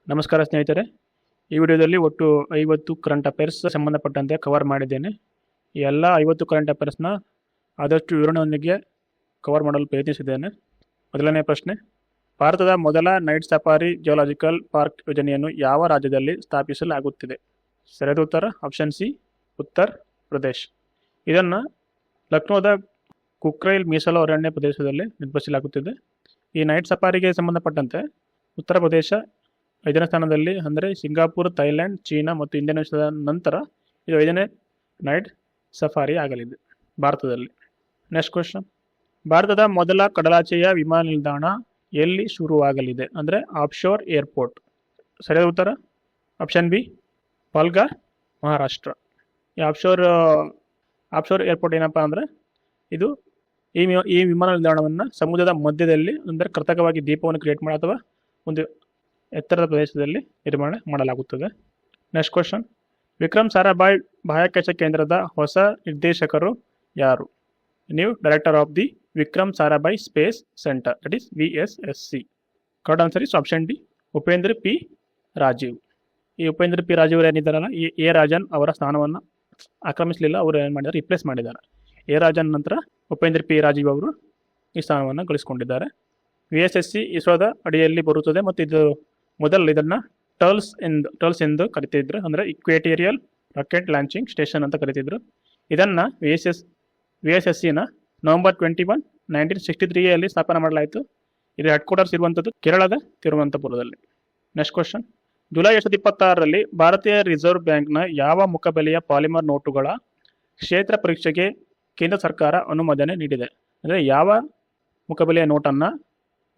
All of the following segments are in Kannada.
ನಮಸ್ಕಾರ ಸ್ನೇಹಿತರೆ. ಈ ವಿಡಿಯೋದಲ್ಲಿ ಒಟ್ಟು 50 ಕರೆಂಟ್ ಅಫೇರ್ಸ್ ಸಂಬಂಧಪಟ್ಟಂತೆ ಕವರ್ ಮಾಡಿದ್ದೇನೆ. ಈ ಎಲ್ಲ 50 ಕರೆಂಟ್ ಅಫೇರ್ಸ್ನ ಆದಷ್ಟು ವಿವರಣೆಯೊಂದಿಗೆ ಕವರ್ ಮಾಡಲು ಪ್ರಯತ್ನಿಸಿದ್ದೇನೆ. ಮೊದಲನೇ ಪ್ರಶ್ನೆ, ಭಾರತದ ಮೊದಲ ನೈಟ್ ಸಫಾರಿ ಜಿಯೋಲಾಜಿಕಲ್ ಪಾರ್ಕ್ ಯೋಜನೆಯನ್ನು ಯಾವ ರಾಜ್ಯದಲ್ಲಿ ಸ್ಥಾಪಿಸಲಾಗುತ್ತಿದೆ? ಸರಿಯಾದ ಉತ್ತರ ಆಪ್ಷನ್ ಸಿ, ಉತ್ತರ ಪ್ರದೇಶ್. ಇದನ್ನು ಲಕ್ನೋದ ಕುಕ್ರೈಲ್ ಮೀಸಲು ಅರಣ್ಯ ಪ್ರದೇಶದಲ್ಲಿ ನಿರ್ಮಿಸಲಾಗುತ್ತಿದೆ. ಈ ನೈಟ್ ಸಫಾರಿಗೆ ಸಂಬಂಧಪಟ್ಟಂತೆ ಉತ್ತರ ಪ್ರದೇಶ 5ನೇ ಸ್ಥಾನದಲ್ಲಿ, ಅಂದರೆ ಸಿಂಗಾಪುರ್, ಥೈಲ್ಯಾಂಡ್, ಚೀನಾ ಮತ್ತು ಇಂಡೋನೇಷ್ಯಾದ ನಂತರ ಇದು 5ನೇ ನೈಟ್ ಸಫಾರಿ ಆಗಲಿದೆ ಭಾರತದಲ್ಲಿ. ನೆಕ್ಸ್ಟ್ ಕ್ವೆಶ್ಚನ್, ಭಾರತದ ಮೊದಲ ಕಡಲಾಚೆಯ ವಿಮಾನ ನಿಲ್ದಾಣ ಎಲ್ಲಿ ಶುರುವಾಗಲಿದೆ? ಅಂದರೆ ಆಫ್ಶೋರ್ ಏರ್ಪೋರ್ಟ್. ಸರಿಯಾದ ಉತ್ತರ ಆಪ್ಷನ್ ಬಿ, ಪಾಲ್ಘಾರ್, ಮಹಾರಾಷ್ಟ್ರ. ಈ ಆಫ್ಶೋರ್ ಏರ್ಪೋರ್ಟ್ ಏನಪ್ಪ ಅಂದರೆ ಇದು ಈ ವಿಮಾನ ನಿಲ್ದಾಣವನ್ನು ಸಮುದ್ರದ ಮಧ್ಯದಲ್ಲಿ, ಅಂದರೆ ಕೃತಕವಾಗಿ ದೀಪವನ್ನು ಕ್ರಿಯೇಟ್ ಮಾಡಿ ಅಥವಾ ಒಂದು ಎತ್ತರದ ಪ್ರದೇಶದಲ್ಲಿ ನಿರ್ಮಾಣ ಮಾಡಲಾಗುತ್ತದೆ. ನೆಕ್ಸ್ಟ್ ಕ್ವೆಶ್ಚನ್, ವಿಕ್ರಮ್ ಸಾರಾಭಾಯ್ ಬಾಹ್ಯಾಕಾಶ ಕೇಂದ್ರದ ಹೊಸ ನಿರ್ದೇಶಕರು ಯಾರು? New director of the Vikram Sarabhai space centre, that is VSSC. Correct answer is option D, Upendra P Rajiv. ಈ ಉಪೇಂದ್ರ ಪಿ ರಾಜೀವ್ ಏನಿದ್ದಾರಲ್ಲ, ಎ ರಾಜನ್ ಅವರ ಸ್ಥಾನವನ್ನು ಆಕ್ರಮಿಸಲಿಲ್ಲ, ಅವರು ಏನು ಮಾಡಿದ್ದಾರೆ, ರಿಪ್ಲೇಸ್ ಮಾಡಿದ್ದಾರೆ. ಎ ರಾಜನ್ ನಂತರ ಉಪೇಂದ್ರ ಪಿ ರಾಜೀವ್ ಅವರು ಈ ಸ್ಥಾನವನ್ನು ಗಳಿಸಿಕೊಂಡಿದ್ದಾರೆ. VSSC ಇಸ್ರೋದ ಅಡಿಯಲ್ಲಿ ಬರುತ್ತದೆ ಮತ್ತು ಇದು ಮೊದಲು ಇದನ್ನು ಟರ್ಲ್ಸ್ ಎಂದು ಕರಿತಿದ್ರು, ಅಂದರೆ ಇಕ್ವೇಟೇರಿಯಲ್ ರಾಕೆಟ್ ಲಾಂಚಿಂಗ್ ಸ್ಟೇಷನ್ ಅಂತ ಕರಿತಿದ್ರು. ಇದನ್ನು VSSCನ ನವೆಂಬರ್ 21, 1963 ಸ್ಥಾಪನೆ ಮಾಡಲಾಯಿತು. ಇದರ ಹೆಡ್ ಕ್ವಾರ್ಟರ್ಸ್ ಇರುವಂಥದ್ದು ಕೇರಳದ ತಿರುವನಂತಪುರದಲ್ಲಿ. ನೆಕ್ಸ್ಟ್ ಕ್ವಶನ್, ಜುಲೈ 2026 ಭಾರತೀಯ ರಿಸರ್ವ್ ಬ್ಯಾಂಕ್ನ ಯಾವ ಮುಖಬೆಲೆಯ ಪಾಲಿಮರ್ ನೋಟುಗಳ ಕ್ಷೇತ್ರ ಪರೀಕ್ಷೆಗೆ ಕೇಂದ್ರ ಸರ್ಕಾರ ಅನುಮೋದನೆ ನೀಡಿದೆ? ಅಂದರೆ ಯಾವ ಮುಖಬೆಲೆಯ ನೋಟನ್ನು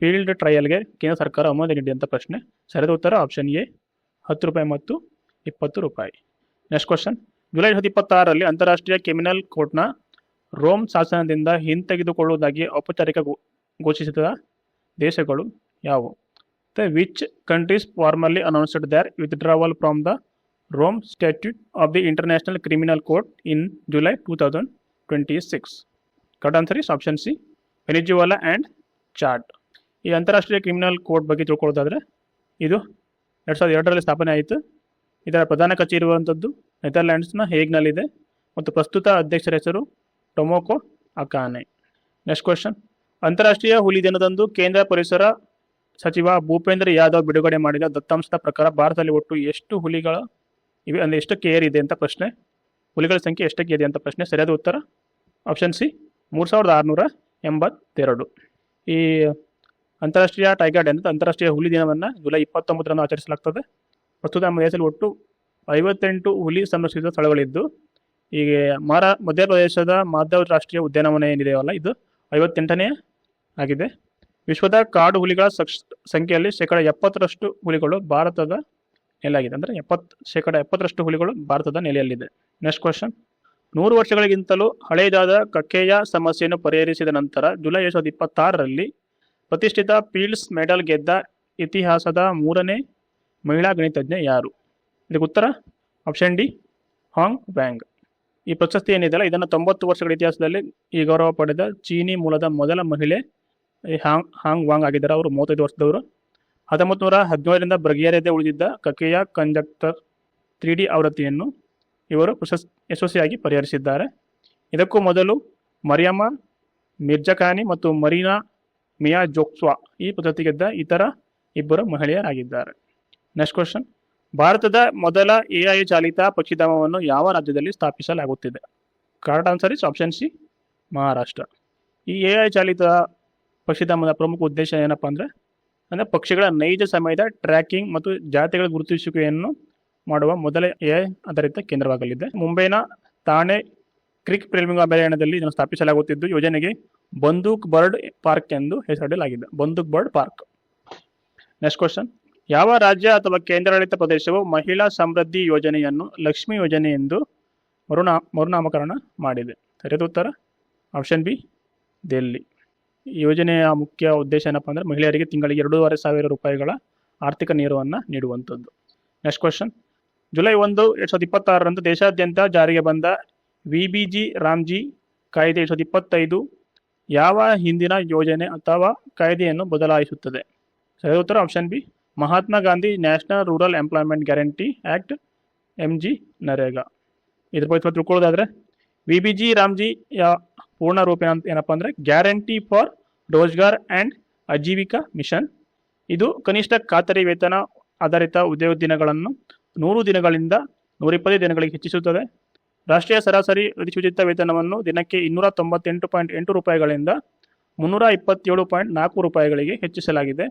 ಫೀಲ್ಡ್ ಟ್ರಯಲ್ಗೆ ಕೇಂದ್ರ ಸರ್ಕಾರ ಅನುಮೋದನೆ ನೀಡಿದೆ ಅಂತ ಪ್ರಶ್ನೆ. ಸರಿಯಾದ ಉತ್ತರ ಆಪ್ಷನ್ ಎ, 10 ರೂಪಾಯಿ ಮತ್ತು 20 ರೂಪಾಯಿ. ನೆಕ್ಸ್ಟ್ ಕ್ವಶನ್, ಜುಲೈ 2026 ಅಂತಾರಾಷ್ಟ್ರೀಯ ಕ್ರಿಮಿನಲ್ ಕೋರ್ಟ್ನ ರೋಮ್ ಶಾಸನದಿಂದ ಹಿಂತೆಗೆದುಕೊಳ್ಳುವುದಾಗಿ ಔಪಚಾರಿಕ ಘೋಷಿಸಿದ ದೇಶಗಳು ಯಾವುವು? Which countries formally announced their withdrawal from the Rome statute of the International Criminal Court in July 2026? Correct answer is option C, Venezuela and Chad. ಈ ಅಂತಾರಾಷ್ಟ್ರೀಯ ಕ್ರಿಮಿನಲ್ ಕೋರ್ಟ್ ಬಗ್ಗೆ ತಿಳ್ಕೊಳ್ಳೋದಾದರೆ ಇದು 2002 ಸ್ಥಾಪನೆ ಆಯಿತು. ಇದರ ಪ್ರಧಾನ ಕಚೇರಿ ಇರುವಂಥದ್ದು ನೆದರ್ಲ್ಯಾಂಡ್ಸ್ನ ಹೇಗ್ನಲ್ಲಿದೆ ಮತ್ತು ಪ್ರಸ್ತುತ ಅಧ್ಯಕ್ಷರ ಹೆಸರು ಟೊಮೊಕೊ ಅಕಾನೆ. ನೆಕ್ಸ್ಟ್ ಕ್ವೆಶ್ಚನ್, ಅಂತಾರಾಷ್ಟ್ರೀಯ ಹುಲಿ ದಿನದಂದು ಕೇಂದ್ರ ಪರಿಸರ ಸಚಿವ ಭೂಪೇಂದ್ರ ಯಾದವ್ ಬಿಡುಗಡೆ ಮಾಡಿದ ದತ್ತಾಂಶದ ಪ್ರಕಾರ ಭಾರತದಲ್ಲಿ ಒಟ್ಟು ಎಷ್ಟು ಹುಲಿಗಳು ಇವೆ, ಅಂದರೆ ಎಷ್ಟಕ್ಕೆ ಏರಿದೆ ಅಂತ ಪ್ರಶ್ನೆ. ಹುಲಿಗಳ ಸಂಖ್ಯೆ ಎಷ್ಟಕ್ಕೆ ಇದೆ ಅಂತ ಪ್ರಶ್ನೆ. ಸರಿಯಾದ ಉತ್ತರ ಆಪ್ಷನ್ ಸಿ, 3682. ಈ ಅಂತಾರಾಷ್ಟ್ರೀಯ ಟೈಗರ್ ಡೇ ಅಂತ ಅಂತಾರಾಷ್ಟ್ರೀಯ ಹುಲಿ ದಿನವನ್ನು ಜುಲೈ 29 ಆಚರಿಸಲಾಗ್ತದೆ. ಪ್ರಸ್ತುತ ನಮ್ಮ ದೇಶದಲ್ಲಿ ಒಟ್ಟು 58 ಹುಲಿ ಸಂರಕ್ಷಿತ ಸ್ಥಳಗಳಿದ್ದು, ಈಗ ಮಧ್ಯಪ್ರದೇಶದ ಮಾಧವ್ ರಾಷ್ಟ್ರೀಯ ಉದ್ಯಾನವನ ಏನಿದೆಯಲ್ಲ, ಇದು 58ನೇ ಆಗಿದೆ. ವಿಶ್ವದ ಕಾಡು ಹುಲಿಗಳ ಸಂಖ್ಯೆಯಲ್ಲಿ 70% ಹುಲಿಗಳು ಭಾರತದ ನೆಲೆಯಾಗಿದೆ, ಅಂದರೆ 70% ಹುಲಿಗಳು ಭಾರತದ ನೆಲೆಯಲ್ಲಿದೆ. ನೆಕ್ಸ್ಟ್ ಕ್ವಶನ್, 100 ವರ್ಷಗಳಿಗಿಂತಲೂ ಹಳೆಯದಾದ ಕಕ್ಕೇಯ ಸಮಸ್ಯೆಯನ್ನು ಪರಿಹರಿಸಿದ ನಂತರ ಜುಲೈ 2026 ಪ್ರತಿಷ್ಠಿತ ಫೀಲ್ಡ್ಸ್ ಮೆಡಲ್ ಗೆದ್ದ ಇತಿಹಾಸದ 3ನೇ ಮಹಿಳಾ ಗಣಿತಜ್ಞ ಯಾರು? ಇದಕ್ಕೆ ಉತ್ತರ ಆಪ್ಷನ್ ಡಿ, ಹಾಂಗ್ ವ್ಯಾಂಗ್. ಈ ಪ್ರಶಸ್ತಿ ಏನಿದೆಯಲ್ಲ, ಇದನ್ನು 90 ವರ್ಷಗಳ ಇತಿಹಾಸದಲ್ಲಿ ಈ ಗೌರವ ಪಡೆದ ಚೀನಿ ಮೂಲದ ಮೊದಲ ಮಹಿಳೆ ಹಾಂಗ್ ವಾಂಗ್ ಆಗಿದ್ದಾರೆ. ಅವರು 35 ವರ್ಷದವರು. 1917 ಬಗೆಹರಿಯದೆ ಉಳಿದಿದ್ದ ಕಕ್ಕೇಯ ಕಂಡಕ್ಟರ್ 3D ಆವೃತ್ತಿಯನ್ನು ಇವರು ಯಶಸ್ವಿಯಾಗಿ ಪರಿಹರಿಸಿದ್ದಾರೆ. ಇದಕ್ಕೂ ಮೊದಲು ಮರಿಯಮ್ಮ ಮಿರ್ಜಾಖಾನಿ ಮತ್ತು ಮರೀನಾ ಮಿಯಾ ಜೋಕ್ಸ್ವಾ ಈ ಪ್ರಶಸ್ತಿ ಗೆದ್ದ ಇತರ ಇಬ್ಬರು ಮಹಿಳೆಯರಾಗಿದ್ದಾರೆ. ನೆಕ್ಸ್ಟ್ ಕ್ವಶನ್, ಭಾರತದ ಮೊದಲ AI ಚಾಲಿತ ಪಕ್ಷಿಧಾಮವನ್ನು ಯಾವ ರಾಜ್ಯದಲ್ಲಿ ಸ್ಥಾಪಿಸಲಾಗುತ್ತಿದೆ? Correct answer is option C, Maharashtra. ಈ AI ಚಾಲಿತ ಪಕ್ಷಿಧಾಮದ ಪ್ರಮುಖ ಉದ್ದೇಶ ಏನಪ್ಪ ಅಂದರೆ ಪಕ್ಷಿಗಳ ನೈಜ ಸಮಯದ ಟ್ರ್ಯಾಕಿಂಗ್ ಮತ್ತು ಜಾತಿಗಳ ಗುರುತಿಸುವಿಕೆಯನ್ನು ಮಾಡುವ ಮೊದಲ AI ಆಧಾರಿತ ಕೇಂದ್ರವಾಗಲಿದೆ. ಮುಂಬೈನ ಥಾಣೆ ಕ್ರಿಕ್ ಪ್ರೇಮಿಗಳ ಅಭಯಾರಣ್ಯದಲ್ಲಿ ಇದನ್ನು ಸ್ಥಾಪಿಸಲಾಗುತ್ತಿದ್ದು, ಯೋಜನೆಗೆ ಬಂದೂಕ್ ಬರ್ಡ್ ಪಾರ್ಕ್ ಎಂದು ಹೆಸರಿಡಲಾಗಿದೆ. ಬಂದೂಕ್ ಬರ್ಡ್ ಪಾರ್ಕ್. ನೆಕ್ಸ್ಟ್ ಕ್ವಶನ್, ಯಾವ ರಾಜ್ಯ ಅಥವಾ ಕೇಂದ್ರಾಡಳಿತ ಪ್ರದೇಶವು ಮಹಿಳಾ ಸಮೃದ್ಧಿ ಯೋಜನೆಯನ್ನು ಲಕ್ಷ್ಮಿ ಯೋಜನೆ ಎಂದು ಮರುನಾಮಕರಣ ಮಾಡಿದೆ? ಸರಿಯಾದ ಉತ್ತರ ಆಪ್ಷನ್ ಬಿ, ದೆಹಲಿ. ಈ ಯೋಜನೆಯ ಮುಖ್ಯ ಉದ್ದೇಶ ಏನಪ್ಪ ಅಂದರೆ ಮಹಿಳೆಯರಿಗೆ ತಿಂಗಳಿಗೆ 2,500 ರೂಪಾಯಿಗಳ ಆರ್ಥಿಕ ನೆರವನ್ನು ನೀಡುವಂಥದ್ದು. ನೆಕ್ಸ್ಟ್ ಕ್ವಶನ್, ಜುಲೈ 1, 2026 ದೇಶಾದ್ಯಂತ ಜಾರಿಗೆ ಬಂದ VBG ರಾಮ್ಜಿ ಕಾಯ್ದೆ 2025 ಯಾವ ಹಿಂದಿನ ಯೋಜನೆ ಅಥವಾ ಕಾಯ್ದೆಯನ್ನು ಬದಲಾಯಿಸುತ್ತದೆ? ಸರಿಯಾದ ಉತ್ತರ option B, Mahatma Gandhi national rural employment guarantee act MG NREGA. ಇದ್ರ ಬಗ್ಗೆ ಸ್ವಲ್ಪ ತಿಳ್ಕೊಳ್ಳೋದಾದರೆ VBG ರಾಮ್ಜಿಯ ಪೂರ್ಣ ರೂಪ ಏನಪ್ಪ ಅಂದರೆ guarantee for Rozgar and Ajeevika mission. ಇದು ಕನಿಷ್ಠ ಖಾತರಿ ವೇತನ ಆಧಾರಿತ ಉದ್ಯೋಗ ದಿನಗಳನ್ನು 100 ದಿನಗಳಿಂದ 120 ದಿನಗಳಿಗೆ ಹೆಚ್ಚಿಸುತ್ತದೆ. ರಾಷ್ಟ್ರೀಯ ಸರಾಸರಿ ಅಧಿಸೂಚಿತ ವೇತನವನ್ನು ದಿನಕ್ಕೆ 298.8 ರೂಪಾಯಿಗಳಿಂದ 327.4 ರೂಪಾಯಿಗಳಿಗೆ ಹೆಚ್ಚಿಸಲಾಗಿದೆ.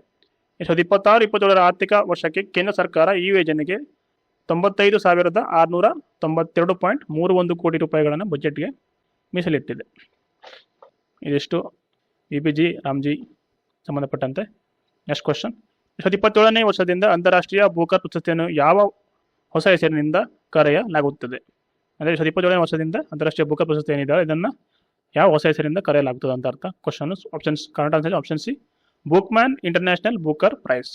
2026-27 ಆರ್ಥಿಕ ವರ್ಷಕ್ಕೆ ಕೇಂದ್ರ ಸರ್ಕಾರ ಈ ಯೋಜನೆಗೆ 95,692.31 ಕೋಟಿ ರೂಪಾಯಿಗಳನ್ನು ಬಜೆಟ್ಗೆ ಮೀಸಲಿಟ್ಟಿದೆ. ಇದಿಷ್ಟು VBG ರಾಮ್ಜಿ ಸಂಬಂಧಪಟ್ಟಂತೆ. ನೆಕ್ಸ್ಟ್ ಕ್ವಶನ್, 2027ನೇ ವರ್ಷದಿಂದ ಅಂತಾರಾಷ್ಟ್ರೀಯ ಬೂಕರ್ ಪ್ರಶಸ್ತಿಯನ್ನು ಯಾವ ಹೊಸ ಹೆಸರಿನಿಂದ ಕರೆಯಲಾಗುತ್ತದೆ? ಅಂದರೆ 2027ನೇ ವರ್ಷದಿಂದ ಅಂತಾರಾಷ್ಟ್ರೀಯ ಬೂಕರ್ ಪ್ರಶಸ್ತಿ ಏನಿದೆ ಇದನ್ನು ಯಾವ ಹೊಸ ಹೆಸರಿಂದ ಕರೆಯಲಾಗ್ತದೆ ಅಂತ ಅರ್ಥ. Question options Kannada answer option C, ಬುಕ್ಮ್ಯಾನ್ ಇಂಟರ್ನ್ಯಾಷನಲ್ ಬೂಕರ್ ಪ್ರೈಸ್.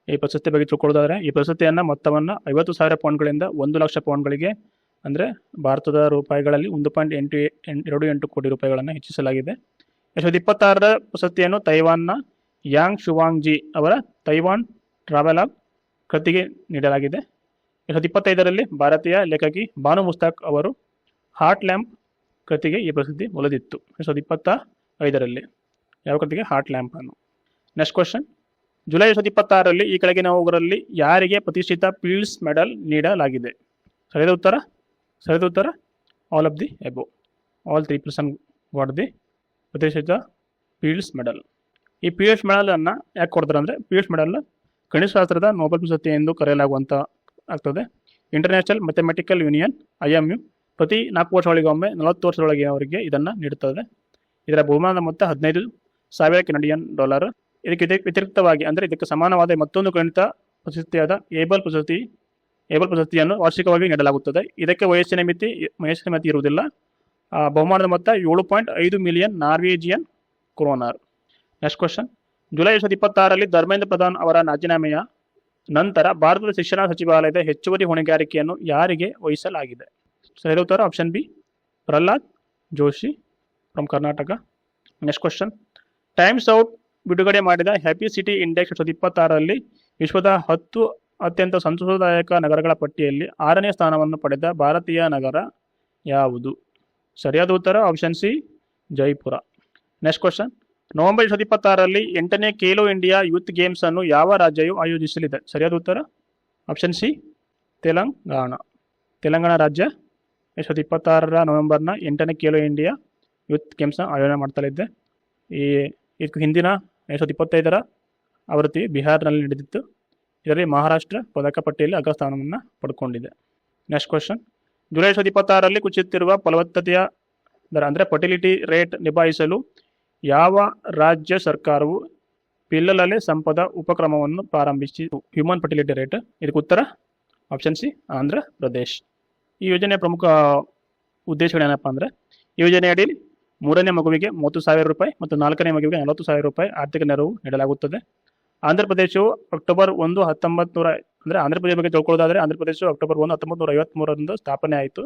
ಈ ಪ್ರಶಸ್ತಿ ಬಗ್ಗೆ ತಿಳ್ಕೊಳ್ಳೋದಾದರೆ ಈ ಪ್ರಶಸ್ತಿಯನ್ನು ಮೊತ್ತವನ್ನು 50,000 ಪೌಂಡ್ಗಳಿಂದ 1,00,000 ಪೌಂಡ್ಗಳಿಗೆ ಅಂದರೆ ಭಾರತದ ರೂಪಾಯಿಗಳಲ್ಲಿ 1.28 ಕೋಟಿ ರೂಪಾಯಿಗಳನ್ನು ಹೆಚ್ಚಿಸಲಾಗಿದೆ. 2026ರ ಪ್ರಶಸ್ತಿಯನ್ನು ತೈವಾನ್ನ ಯಾಂಗ್ ಶುವಾಂಗ್ಜಿ ಅವರ ತೈವಾನ್ ಟ್ರಾವೆಲಾಗ್ ಕೃತಿಗೆ ನೀಡಲಾಗಿದೆ. 2025ರಲ್ಲಿ ಭಾರತೀಯ ಲೇಖಕಿ ಬಾನು ಮುಸ್ತಾಕ್ ಅವರು ಹಾರ್ಟ್ ಲ್ಯಾಂಪ್ ಕೃತಿಗೆ ಈ ಪ್ರಸಿದ್ಧಿ ಒಲಿದಿತ್ತು. 2025ರಲ್ಲಿ ಯಾವ ಕೃತಿಗೆ? ಹಾರ್ಟ್ ಲ್ಯಾಂಪ್ ಅನ್ನು. ನೆಕ್ಸ್ಟ್ ಕ್ವಶನ್, ಜುಲೈ 2026ರಲ್ಲಿ ಈ ಕೆಳಗಿನವುಗಳಲ್ಲಿ ಯಾರಿಗೆ ಪ್ರತಿಷ್ಠಿತ ಪೀಲ್ಡ್ಸ್ ಮೆಡಲ್ ನೀಡಲಾಗಿದೆ? ಸರಿಯಾದ ಉತ್ತರ all of the above. All 3 person got the ಪ್ರತಿಷ್ಠಿತ ಪೀಲ್ಡ್ಸ್ ಮೆಡಲ್. ಈ ಪೀಲ್ಡ್ಸ್ ಮೆಡಲನ್ನು ಯಾಕೆ ಕೊಡ್ತಾರೆ ಅಂದರೆ ಪೀಲ್ಡ್ಸ್ ಮೆಡಲ್ ಗಣಿತಶಾಸ್ತ್ರದ ನೋಬೆಲ್ ಪ್ರಶಸ್ತಿ ಎಂದು ಕರೆಯಲಾಗುವಂಥ ಆಗ್ತದೆ. ಇಂಟರ್ನ್ಯಾಷನಲ್ ಮ್ಯಾಥಮೆಟಿಕಲ್ ಯೂನಿಯನ್ IMU ಪ್ರತಿ 4 ವರ್ಷಗಳಿಗೊಮ್ಮೆ 40 ವರ್ಷದೊಳಗಿನವರಿಗೆ ಇದನ್ನು ನೀಡುತ್ತದೆ. ಇದರ ಬಹುಮಾನದ ಮೊತ್ತ $15,000 ಕೆನಡಿಯನ್ ಡಾಲರ್. ಇದಕ್ಕೆ ವ್ಯತಿರಿಕ್ತವಾಗಿ ಅಂದರೆ ಇದಕ್ಕೆ ಸಮಾನವಾದ ಮತ್ತೊಂದು ಗಣಿತ ಪ್ರಶಸ್ತಿಯಾದ ಏಬಲ್ ಪ್ರಶಸ್ತಿಯನ್ನು ವಾರ್ಷಿಕವಾಗಿ ನೀಡಲಾಗುತ್ತದೆ. ಇದಕ್ಕೆ ವಯಸ್ಸಿನ ಮಿತಿ ಇರುವುದಿಲ್ಲ. ಬಹುಮಾನದ ಮೊತ್ತ 7.5 million Norwegian kroner. Next question, July 2026ರಲ್ಲಿ ಧರ್ಮೇಂದ್ರ ಪ್ರಧಾನ್ ಅವರ ರಾಜೀನಾಮೆಯ ನಂತರ ಭಾರತದ ಶಿಕ್ಷಣ ಸಚಿವಾಲಯದ ಹೆಚ್ಚುವರಿ ಹೊಣೆಗಾರಿಕೆಯನ್ನು ಯಾರಿಗೆ ವಹಿಸಲಾಗಿದೆ? ಸರಿಯಾದ ಉತ್ತರ option B, Pralhad Joshi from Karnataka. Next question, times out ಬಿಡುಗಡೆ ಮಾಡಿದ ಹ್ಯಾಪಿ ಸಿಟಿ ಇಂಡೆಕ್ಸ್ 2026ರಲ್ಲಿ ವಿಶ್ವದ 10 ಅತ್ಯಂತ ಸಂತೋಷದಾಯಕ ನಗರಗಳ ಪಟ್ಟಿಯಲ್ಲಿ 6ನೇ ಸ್ಥಾನವನ್ನು ಪಡೆದ ಭಾರತೀಯ ನಗರ ಯಾವುದು? ಸರಿಯಾದ ಉತ್ತರ option C, Jaipur. Next question, November 2026ರಲ್ಲಿ 8ನೇ ಖೇಲೋ ಇಂಡಿಯಾ ಯೂತ್ ಗೇಮ್ಸ್ ಅನ್ನು ಯಾವ ರಾಜ್ಯವು ಆಯೋಜಿಸಲಿದೆ? ಸರಿಯಾದ ಉತ್ತರ ಆಪ್ಷನ್ ಸಿ, ತೆಲಂಗಾಣ ರಾಜ್ಯ 2026ರ ನವೆಂಬರ್ನ 8ನೇ ಖೇಲೋ ಇಂಡಿಯಾ ಯೂತ್ ಗೇಮ್ಸ್ನ ಆಯೋಜನೆ ಮಾಡ್ತಲಿದ್ದೆ. ಇದಕ್ಕೆ ಹಿಂದಿನ 2025ರ ಆವೃತ್ತಿ ಬಿಹಾರ್ನಲ್ಲಿ ನಡೆದಿತ್ತು. ಇದರಲ್ಲಿ ಮಹಾರಾಷ್ಟ್ರ ಪದಕ ಪಟ್ಟಿಯಲ್ಲಿ ಅಗ್ರಸ್ಥಾನವನ್ನು ಪಡ್ಕೊಂಡಿದೆ. ನೆಕ್ಸ್ಟ್ ಕ್ವಶನ್, ಜುಲೈ 2026ರಲ್ಲಿ ಕುಸಿಯುತ್ತಿರುವ ಫಲವತ್ತತೆಯ ದರ ಅಂದರೆ ಫರ್ಟಿಲಿಟಿ ರೇಟ್ ನಿಭಾಯಿಸಲು ಯಾವ ರಾಜ್ಯ ಸರ್ಕಾರವು ಪಿಲ್ಲಲೆ ಸಂಪದ ಉಪಕ್ರಮವನ್ನು ಪ್ರಾರಂಭಿಸಿತು? Human fertility rate. ಇದಕ್ಕೆ ಉತ್ತರ ಆಪ್ಷನ್ ಸಿ, ಆಂಧ್ರ ಪ್ರದೇಶ್. ಈ ಯೋಜನೆಯ ಪ್ರಮುಖ ಉದ್ದೇಶಗಳೇನಪ್ಪ ಅಂದರೆ ಈ ಯೋಜನೆಯಡಿ 3ನೇ ಮಗುವಿಗೆ $30,000 ಮತ್ತು 4ನೇ ಮಗುವಿಗೆ $40,000 ಆರ್ಥಿಕ ನೆರವು ನೀಡಲಾಗುತ್ತದೆ. ಆಂಧ್ರ ಪ್ರದೇಶವು ಅಕ್ಟೋಬರ್ 1, 1900 ಅಂದರೆ ಆಂಧ್ರ ಪ್ರದೇಶ ಬಗ್ಗೆ ತಿಳ್ಕೊಳ್ಳೋದಾದರೆ ಆಂಧ್ರ ಪ್ರದೇಶವು ಅಕ್ಟೋಬರ್ 1, 1953ರಂದು ಸ್ಥಾಪನೆ ಆಯಿತು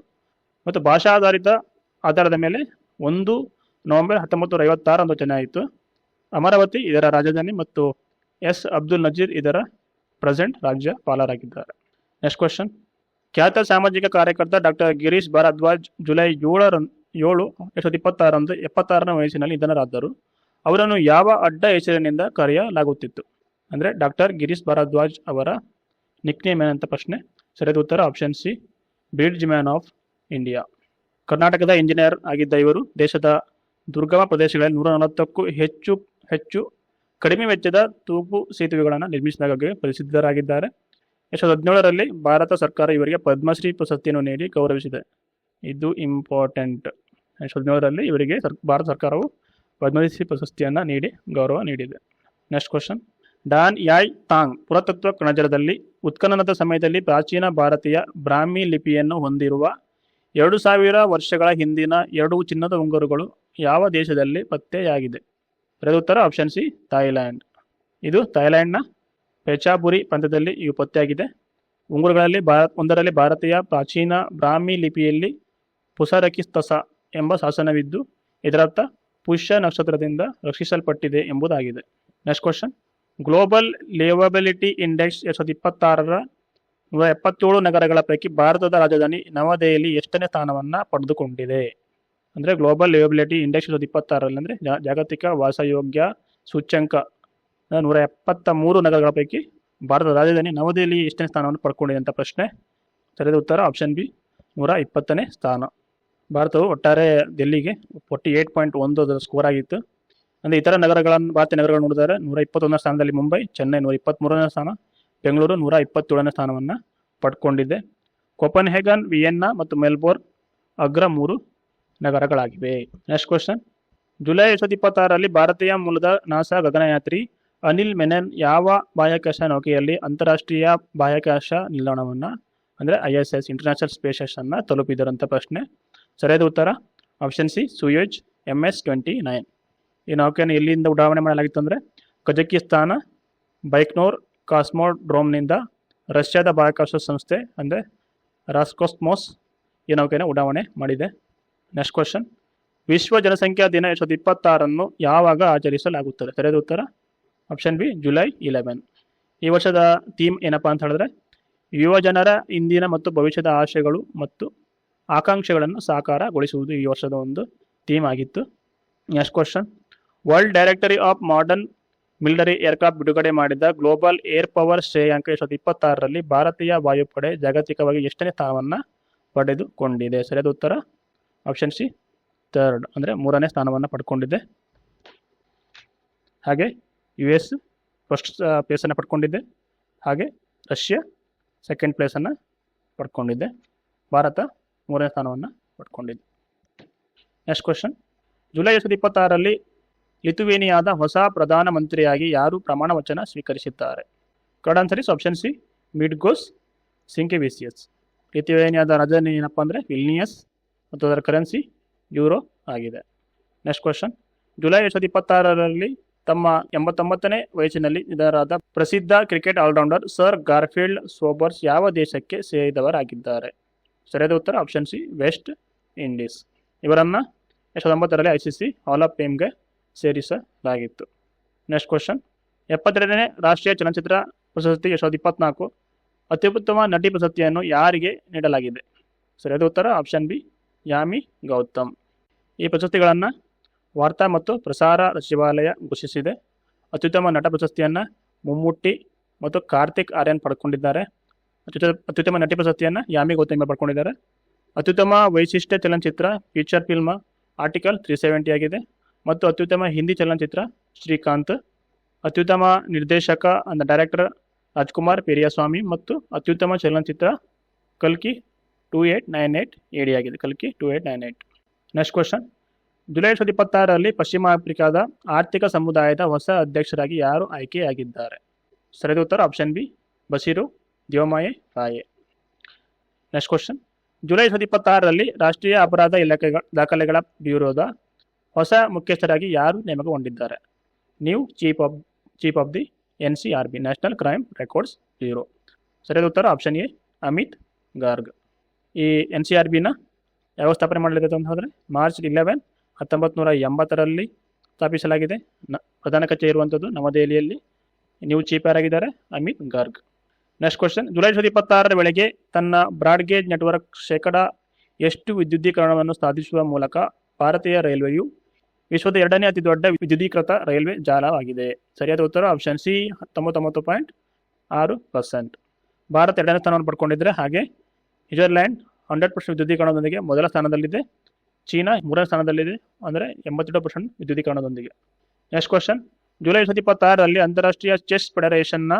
ಮತ್ತು ಭಾಷಾಧಾರಿತ ಆಧಾರದ ಮೇಲೆ 1 ನವೆಂಬರ್ 1956ರಂದು ರಚನೆ ಆಯಿತು. ಅಮರಾವತಿ ಇದರ ರಾಜಧಾನಿ ಮತ್ತು ಎಸ್ ಅಬ್ದುಲ್ ನಜೀರ್ ಇದರ ಪ್ರೆಸೆಂಟ್ ರಾಜ್ಯಪಾಲರಾಗಿದ್ದಾರೆ. ನೆಕ್ಸ್ಟ್ ಕ್ವಶನ್, ಖ್ಯಾತ ಸಾಮಾಜಿಕ ಕಾರ್ಯಕರ್ತ ಡಾಕ್ಟರ್ ಗಿರೀಶ್ ಭಾರದ್ವಾಜ್ ಜುಲೈ 7, 2026ರಂದು 76ನೇ ವಯಸ್ಸಿನಲ್ಲಿ ನಿಧನರಾದರು. ಅವರನ್ನು ಯಾವ ಅಡ್ಡ ಹೆಸರಿನಿಂದ ಕರೆಯಲಾಗುತ್ತಿತ್ತು? ಅಂದರೆ ಡಾಕ್ಟರ್ ಗಿರೀಶ್ ಭಾರದ್ವಾಜ್ ಅವರ ನಿಕ್ನೇಮ್ ಏನಂತ ಪ್ರಶ್ನೆ. ಸರಿಯಾದ ಉತ್ತರ option C, bridge man of India. ಕರ್ನಾಟಕದ ಇಂಜಿನಿಯರ್ ಆಗಿದ್ದ ಇವರು ದೇಶದ ದುರ್ಗಮ ಪ್ರದೇಶಗಳಲ್ಲಿ 140ಕ್ಕೂ ಹೆಚ್ಚು ಕಡಿಮೆ ವೆಚ್ಚದ ತೂಗು ಸೇತುವೆಗಳನ್ನು ನಿರ್ಮಿಸಿದಾಗ ಪ್ರಸಿದ್ಧರಾಗಿದ್ದಾರೆ. 2017ರಲ್ಲಿ ಭಾರತ ಸರ್ಕಾರ ಇವರಿಗೆ ಪದ್ಮಶ್ರೀ ಪ್ರಶಸ್ತಿಯನ್ನು ನೀಡಿ ಗೌರವಿಸಿದೆ. ಇದು ಇಂಪಾರ್ಟೆಂಟ್. 2017ರಲ್ಲಿ ಇವರಿಗೆ ಭಾರತ ಸರ್ಕಾರವು ಪದ್ಮಶ್ರೀ ಪ್ರಶಸ್ತಿಯನ್ನು ನೀಡಿ ಗೌರವ ನೀಡಿದೆ. ನೆಕ್ಸ್ಟ್ ಕ್ವಶನ್, ಡಾನ್ ಯಾಯ್ ತಾಂಗ್ ಪುರಾತತ್ವ ಕಣಜದಲ್ಲಿ ಉತ್ಖನನದ ಸಮಯದಲ್ಲಿ ಪ್ರಾಚೀನ ಭಾರತೀಯ ಬ್ರಾಹ್ಮಿ ಲಿಪಿಯನ್ನು ಹೊಂದಿರುವ 2000 ವರ್ಷಗಳ ಹಿಂದಿನ 2 ಚಿನ್ನದ ಉಂಗುರಗಳು ಯಾವ ದೇಶದಲ್ಲಿ ಪತ್ತೆಯಾಗಿದೆ? ಸರಿಯಾದ ಉತ್ತರ ಆಪ್ಷನ್ ಸಿ, ಥಾಯ್ಲ್ಯಾಂಡ್. ಇದು ಥಾಯ್ಲ್ಯಾಂಡ್ನ ಪೆಚಾಬುರಿ ಪ್ರಾಂತ್ಯದಲ್ಲಿ ಇವು ಪತ್ತೆಯಾಗಿದೆ. ಉಂಗುರಗಳಲ್ಲಿ ಒಂದರಲ್ಲಿ ಭಾರತೀಯ ಪ್ರಾಚೀನ ಬ್ರಾಹ್ಮಿ ಲಿಪಿಯಲ್ಲಿ ಪುಸರಕಿಸ್ತಸ ಎಂಬ ಶಾಸನವಿದ್ದು ಇದರರ್ಥ ಪುಷ್ಯ ನಕ್ಷತ್ರದಿಂದ ರಕ್ಷಿಸಲ್ಪಟ್ಟಿದೆ ಎಂಬುದಾಗಿದೆ. ನೆಕ್ಸ್ಟ್ ಕ್ವಶನ್, ಗ್ಲೋಬಲ್ ಲಿವಬಿಲಿಟಿ ಇಂಡೆಕ್ಸ್ 2026ರ 177 ನಗರಗಳ ಪೈಕಿ ಭಾರತದ ರಾಜಧಾನಿ ನವದೆಹಲಿ ಎಷ್ಟನೇ ಸ್ಥಾನವನ್ನು ಪಡೆದುಕೊಂಡಿದೆ? ಅಂದರೆ ಗ್ಲೋಬಲ್ ಲಿವಬಿಲಿಟಿ ಇಂಡೆಕ್ಸ್ 2026ರಲ್ಲಿ ಅಂದರೆ ಜಾಗತಿಕ ವಾಸಯೋಗ್ಯ ಸೂಚ್ಯಂಕ 173 ನಗರಗಳ ಪೈಕಿ ಭಾರತದ ರಾಜಧಾನಿ ನವದೆಹಲಿ ಎಷ್ಟನೇ ಸ್ಥಾನವನ್ನು ಪಡ್ಕೊಂಡಿದೆ ಅಂತ ಪ್ರಶ್ನೆ. ಸರಿಯಾದ ಉತ್ತರ ಆಪ್ಷನ್ ಬಿ, 120ನೇ ಸ್ಥಾನ. ಭಾರತವು ಒಟ್ಟಾರೆ ಡೆಲ್ಲಿಗೆ 48.1 ಸ್ಕೋರ್ ಆಗಿತ್ತು. ಅಂದರೆ ಇತರ ನಗರಗಳನ್ನು ಭಾರತೀಯ ನಗರಗಳನ್ನು ನೋಡಿದರೆ 121ನೇ ಸ್ಥಾನದಲ್ಲಿ ಮುಂಬೈ, ಚೆನ್ನೈ 123ನೇ ಸ್ಥಾನ, ಬೆಂಗಳೂರು 127ನೇ ಸ್ಥಾನವನ್ನು ಪಡ್ಕೊಂಡಿದೆ. ಕೋಪನ್ಹೇಗನ್, ವಿಯೆನ್ನಾ ಮತ್ತು ಮೆಲ್ಬೋರ್ನ್ ಅಗ್ರ 3 ನಗರಗಳಾಗಿವೆ. Next question. ಜುಲೈ 2026ರಲ್ಲಿ ಭಾರತೀಯ ಮೂಲದ ನಾಸಾ ಗಗನಯಾತ್ರಿ ಅನಿಲ್ ಮೆನನ್ ಯಾವ ಬಾಹ್ಯಾಕಾಶ ನೌಕೆಯಲ್ಲಿ ಅಂತಾರಾಷ್ಟ್ರೀಯ ಬಾಹ್ಯಾಕಾಶ ನಿಲ್ದಾಣವನ್ನು ಅಂದರೆ ISS ಇಂಟರ್ನ್ಯಾಷನಲ್ ಸ್ಪೇಸ್ ಸ್ಟೇಷನ್ನ ತಲುಪಿದರಂತ ಪ್ರಶ್ನೆ. ಸರಿಯಾದ ಉತ್ತರ ಆಪ್ಷನ್ ಸಿ, ಸೂಯಜ್ MS-29. ಈ ನೌಕೆಯನ್ನು ಎಲ್ಲಿಂದ ಉಡಾವಣೆ ಮಾಡಲಾಗಿತ್ತು ಅಂದರೆ ಕಜಕಿಸ್ತಾನ ಬೈಕ್ನೋರ್ ಕಾಸ್ಮೋಡ್ರೋಮ್ನಿಂದ ರಷ್ಯಾದ ಬಾಹ್ಯಾಕಾಶ ಸಂಸ್ಥೆ ಅಂದರೆ ರಾಸ್ಕಾಸ್ಮೋಸ್ ಈ ನೌಕೆಯನ್ನು ಉಡಾವಣೆ ಮಾಡಿದೆ. Next question. ವಿಶ್ವ ಜನಸಂಖ್ಯಾ ದಿನ 2026 ಯಾವಾಗ ಆಚರಿಸಲಾಗುತ್ತದೆ? ಸರಿಯಾದ ಉತ್ತರ ಆಪ್ಷನ್ ಬಿ, ಜುಲೈ 11. ಈ ವರ್ಷದ ಥೀಮ್ ಏನಪ್ಪ ಅಂತ ಹೇಳಿದ್ರೆ ಯುವ ಜನರ ಇಂದಿನ ಮತ್ತು ಭವಿಷ್ಯದ ಆಶಯಗಳು ಮತ್ತು ಆಕಾಂಕ್ಷೆಗಳನ್ನು ಸಾಕಾರಗೊಳಿಸುವುದು ಈ ವರ್ಷದ ಒಂದು ಥೀಮ್ ಆಗಿತ್ತು. Next question. World directory of modern military aircraft ಬಿಡುಗಡೆ ಮಾಡಿದ ಗ್ಲೋಬಲ್ ಏರ್ ಪವರ್ ಶ್ರೇಯಾಂಕ 2026ರಲ್ಲಿ ಭಾರತೀಯ ವಾಯುಪಡೆ ಜಾಗತಿಕವಾಗಿ ಎಷ್ಟನೇ ಸ್ಥಾನವನ್ನು ಪಡೆದುಕೊಂಡಿದೆ? ಸರಿಯಾದ ಉತ್ತರ ಆಪ್ಷನ್ ಸಿ, 3rd ಅಂದರೆ 3ನೇ ಸ್ಥಾನವನ್ನು ಪಡ್ಕೊಂಡಿದೆ. ಹಾಗೆ US ಫಸ್ಟ್ ಪ್ಲೇಸನ್ನು ಪಡ್ಕೊಂಡಿದೆ. ಹಾಗೆ ರಷ್ಯಾ ಸೆಕೆಂಡ್ ಪ್ಲೇಸನ್ನು ಪಡ್ಕೊಂಡಿದೆ. ಭಾರತ 3ನೇ ಸ್ಥಾನವನ್ನು ಪಡ್ಕೊಂಡಿದೆ. Next question. ಜುಲೈ 2026ರಲ್ಲಿ ಲಿಥುವೇನಿಯಾದ ಹೊಸ ಪ್ರಧಾನಮಂತ್ರಿಯಾಗಿ ಯಾರು ಪ್ರಮಾಣ ವಚನ ಸ್ವೀಕರಿಸಿದ್ದಾರೆ? Correct answer is option C, Mindaugas Sinkevicius. ಲಿಥುವೇನಿಯಾದ ರಾಜಧಾನಿ ಏನಪ್ಪ ಅಂದರೆ ವಿಲ್ನಿಯಸ್ ಮತ್ತು ಅದರ ಕರೆನ್ಸಿ ಯೂರೋ ಆಗಿದೆ. Next question. ಜುಲೈ 2026ರಲ್ಲಿ ತಮ್ಮ 89ನೇ ವಯಸ್ಸಿನಲ್ಲಿ ನಿಧನರಾದ ಪ್ರಸಿದ್ಧ cricket allrounder Sir Garfield Sobers ಯಾವ ದೇಶಕ್ಕೆ ಸೇರಿದವರಾಗಿದ್ದಾರೆ? ಸರಿಯಾದ ಉತ್ತರ ಆಪ್ಷನ್ ಸಿ, ವೆಸ್ಟ್ ಇಂಡೀಸ್. ಇವರನ್ನು 2009ರಲ್ಲಿ ICC ಹಾಲ್ ಆಫ್ ಫೇಮ್ಗೆ ಸೇರಿಸಲಾಗಿತ್ತು. Next question. 72ನೇ ರಾಷ್ಟ್ರೀಯ ಚಲನಚಿತ್ರ ಪ್ರಶಸ್ತಿ 2024 ಅತ್ಯುತ್ತಮ ನಟಿ ಪ್ರಶಸ್ತಿಯನ್ನು ಯಾರಿಗೆ ನೀಡಲಾಗಿದೆ? ಸರಿಯಾದ ಉತ್ತರ ಆಪ್ಷನ್ ಬಿ, ಯಾಮಿ ಗೌತಮ್. ಈ ಪ್ರಶಸ್ತಿಗಳನ್ನು ವಾರ್ತಾ ಮತ್ತು ಪ್ರಸಾರ ಸಚಿವಾಲಯ ಘೋಷಿಸಿದೆ. ಅತ್ಯುತ್ತಮ ನಟ ಪ್ರಶಸ್ತಿಯನ್ನು ಮಮ್ಮೂಟಿ ಮತ್ತು ಕಾರ್ತಿಕ್ ಆರ್ಯನ್ ಪಡ್ಕೊಂಡಿದ್ದಾರೆ. ಅತ್ಯುತ್ತಮ ನಟಿ ಪ್ರಶಸ್ತಿಯನ್ನು ಯಾಮಿ ಗೌತಮ್ ಪಡ್ಕೊಂಡಿದ್ದಾರೆ. ಅತ್ಯುತ್ತಮ ವೈಶಿಷ್ಟ್ಯ ಚಲನಚಿತ್ರ ಫೀಚರ್ ಫಿಲ್ಮ್ ಆರ್ಟಿಕಲ್ 370 ಆಗಿದೆ. ಮತ್ತು ಅತ್ಯುತ್ತಮ ಹಿಂದಿ ಚಲನಚಿತ್ರ ಶ್ರೀಕಾಂತ್. ಅತ್ಯುತ್ತಮ ನಿರ್ದೇಶಕ ಅಂದ ಡೈರೆಕ್ಟರ್ ರಾಜ್ಕುಮಾರ್ ಪೆರಿಯಾಸ್ವಾಮಿ ಮತ್ತು ಅತ್ಯುತ್ತಮ ಚಲನಚಿತ್ರ ಕಲ್ಕಿ 2898 AD ಆಗಿದೆ. ಕಲ್ಕಿ 2898. Next question. ಜುಲೈ 2026ರಲ್ಲಿ ಪಶ್ಚಿಮ ಆಫ್ರಿಕಾದ ಆರ್ಥಿಕ ಸಮುದಾಯದ ಹೊಸ ಅಧ್ಯಕ್ಷರಾಗಿ ಯಾರು ಆಯ್ಕೆಯಾಗಿದ್ದಾರೆ? ಸರಿಯಾದ ಉತ್ತರ option B, Bassirou Diomaye Faye. Next question. July 2026ರಲ್ಲಿ ರಾಷ್ಟ್ರೀಯ ಅಪರಾಧ ದಾಖಲೆಗಳ ಬ್ಯೂರೋದ ಹೊಸ ಮುಖ್ಯಸ್ಥರಾಗಿ ಯಾರು ನೇಮಕಗೊಂಡಿದ್ದಾರೆ? New chief of the NCRB national crime records bureau. ಸರಿಯಾದ ಉತ್ತರ ಆಪ್ಷನ್ ಎ, ಅಮಿತ್ ಗಾರ್ಗ್. ಈ NCRBನ ಯಾವಾಗ ಸ್ಥಾಪನೆ ಮಾಡಲಾಗಿದೆ ಅಂತ ಹೇಳಿದ್ರೆ ಮಾರ್ಚ್ 11, 1980ರಲ್ಲಿ ಸ್ಥಾಪಿಸಲಾಗಿದೆ. ಪ್ರಧಾನ ಕಚೇರಿ ಇರುವಂಥದ್ದು ನವದೆಹಲಿಯಲ್ಲಿ. ನ್ಯೂ ಚೀಫ್ ಯಾರಾಗಿದ್ದಾರೆ? Amit Garg. Next question. July 2026 ವೇಳೆಗೆ ತನ್ನ ಬ್ರಾಡ್ಗೇಜ್ ನೆಟ್ವರ್ಕ್ ಎಷ್ಟು ವಿದ್ಯುದೀಕರಣವನ್ನು ಸಾಧಿಸುವ ಮೂಲಕ ಭಾರತೀಯ ರೈಲ್ವೆಯು ವಿಶ್ವದ 2ನೇ ಅತಿ ದೊಡ್ಡ ವಿದ್ಯುದೀಕೃತ ರೈಲ್ವೆ ಜಾಲವಾಗಿದೆ? ಸರಿಯಾದ ಉತ್ತರ ಆಪ್ಷನ್ ಸಿ, 99.6%. ಭಾರತ 2ನೇ ಸ್ಥಾನವನ್ನು ಪಡ್ಕೊಂಡಿದ್ದರೆ. ಹಾಗೆ ಸ್ವಿಟ್ಜರ್ಲ್ಯಾಂಡ್ 100% ವಿದ್ಯುದೀಕರಣದೊಂದಿಗೆ ಮೊದಲ ಸ್ಥಾನದಲ್ಲಿದೆ. ಚೀನಾ 3ನೇ ಸ್ಥಾನದಲ್ಲಿದೆ, ಅಂದರೆ 82% ವಿದ್ಯುದೀಕರಣದೊಂದಿಗೆ. Next question. ಜುಲೈ 2026ರಲ್ಲಿ ಅಂತಾರಾಷ್ಟ್ರೀಯ ಚೆಸ್ ಫೆಡರೇಷನ್ನ